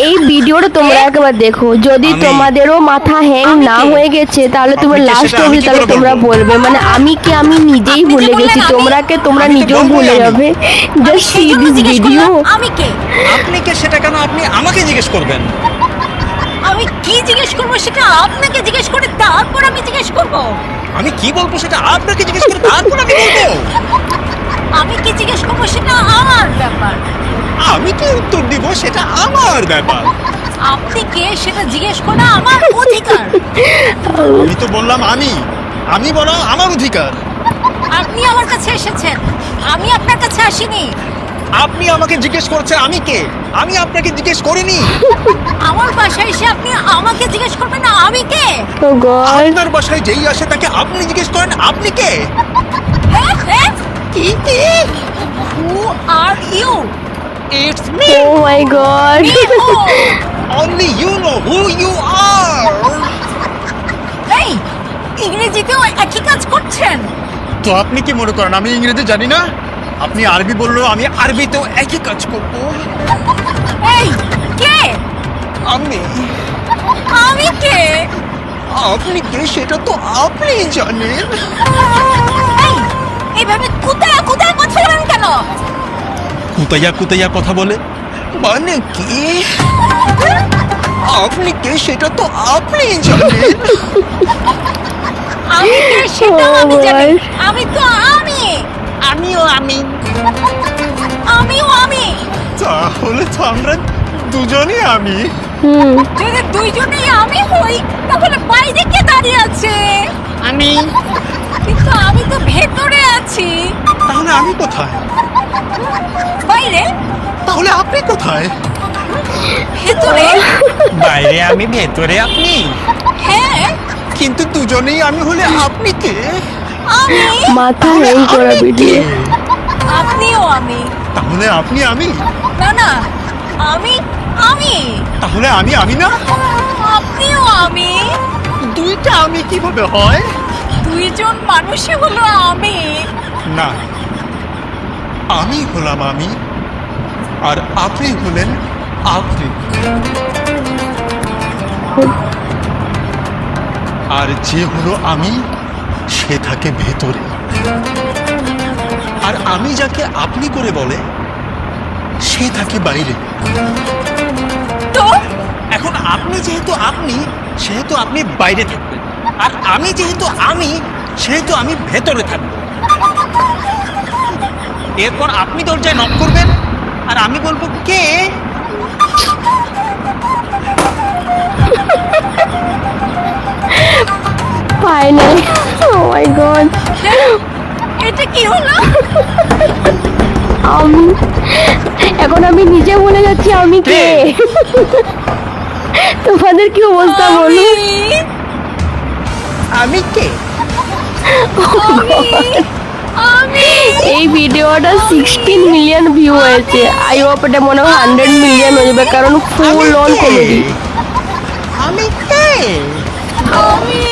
এই ভিডিওটা তোমরা একবার দেখো, যদি তোমাদেরও মাথা হ্যাং না হয়ে গেছে তাহলে তোমরা লাস্ট অবধি তাহলে তোমরা বলবে মানে আমি কি আমি নিজেই ভুলে গেছি, তোমরা নিজেও ভুলে যাবে। Just see this video. আমি কে? আপনি কে সেটা কেন আপনি আমাকে জিজ্ঞেস করবেন? আমি কি জিজ্ঞেস করবো সেটা আপনাকে জিজ্ঞেস করে তারপর আমি জিজ্ঞেস করবো। আমি কি বলবো সেটা আপনাকে জিজ্ঞেস করে তারপর আমি বলবো। আমি কি জিজ্ঞেস করবো সেটা আমার ব্যাপার। আমি কি উত্তর দিব সেটা আমার ব্যাপার। আপনি কে সেটা জিজ্ঞেস করা আমার অধিকার। আমি তো বললাম আমি বলা আমার অধিকার। আপনি আমার কাছে এসেছেন, আমি আপনার কাছে আসিনি। আপনি আমাকে জিজ্ঞেস করছেন আমি কে, আমি আপনাকে জিজ্ঞেস করিনি। আমার বাসায় এসে আপনি আমাকে জিজ্ঞেস করবেন না আমি কে। ও গড, আপনার বাসায় যেই আসে তাকে আপনি জিজ্ঞেস করেন আপনি কে। হ্যাঁ হ্যাঁ, কি? Who are you? It's me. Oh my God. Only you know who you are. এই ইংরেজিতেও একই কাজ করছেন। তো আপনি কি মনে করেন আমি ইংরেজি জানি না? আপনি আরবি বললেও আমি আরবিতেও একই কাজ করব। এই কে? আমি কে? আপনি কে সেটা তো আপনি জানেন। এই এইভাবে কুতায়া কুতায়া কথা বলেন কেন? কুতাইয়া কথা বলে মানে কি? আপনি কে সেটা তো আপনি জানেন। আমি কে সেটাও আমি জানি। Oh আমি তো আমিও আমি। তাহলে তো আমরা দুজনই আমি। যদি দুইজনেই আমি হই তাহলে বাইরে কে দাঁড়িয়ে আছে? আমি। কিন্তু আমি তো ভেতরে আছি। তাহলে আমি কোথায়? বাইরে? তাহলে আপনি কোথায়? ভেতরে? বাইরে আমি, ভেতরে আপনি। হ্যাঁ, কিন্তু দুজনেই আমি হলে আপনি কে? আমি। মাথা হ্যাং করা আপনি ভিডিও। কে? আপনিও আমি। তাহলে আপনি আমি। না আমি। তাহলে আমি না। আপনিও আমি। দুইটা আমি কিভাবে হয়? দুইজন মানুষই হলো আমি। না, আমি হলাম আমি আর আপনি হলেন আপনি। আর যে হলো আমি সে থাকে ভেতরে, আর আমি যাকে আপনি করে বলে সে থাকে বাইরে। তো এখন আপনি যেহেতু আপনি সেহেতু আপনি বাইরে থাকবেন, আর আমি যেহেতু আমি সেহেতু আমি ভেতরে থাকব। এরপর আপনি দরজায় নক করবেন আর আমি বলবো কে। ফাইনালি, ও মাই গড, এটা কি হলো? এখন আমি নিজে বলে যাচ্ছি আমি কে। তোমাদের কি অবস্থা বলুন? আমি কে? আমি এই ভিডিওটা 16 মিলিয়ন ভিউ হয়েছে। আই হোপ এটা মনে হয় 100 মিলিয়ন হয়ে যাবে, কারণ ফুল অন কমেডি। আমি কে? আমি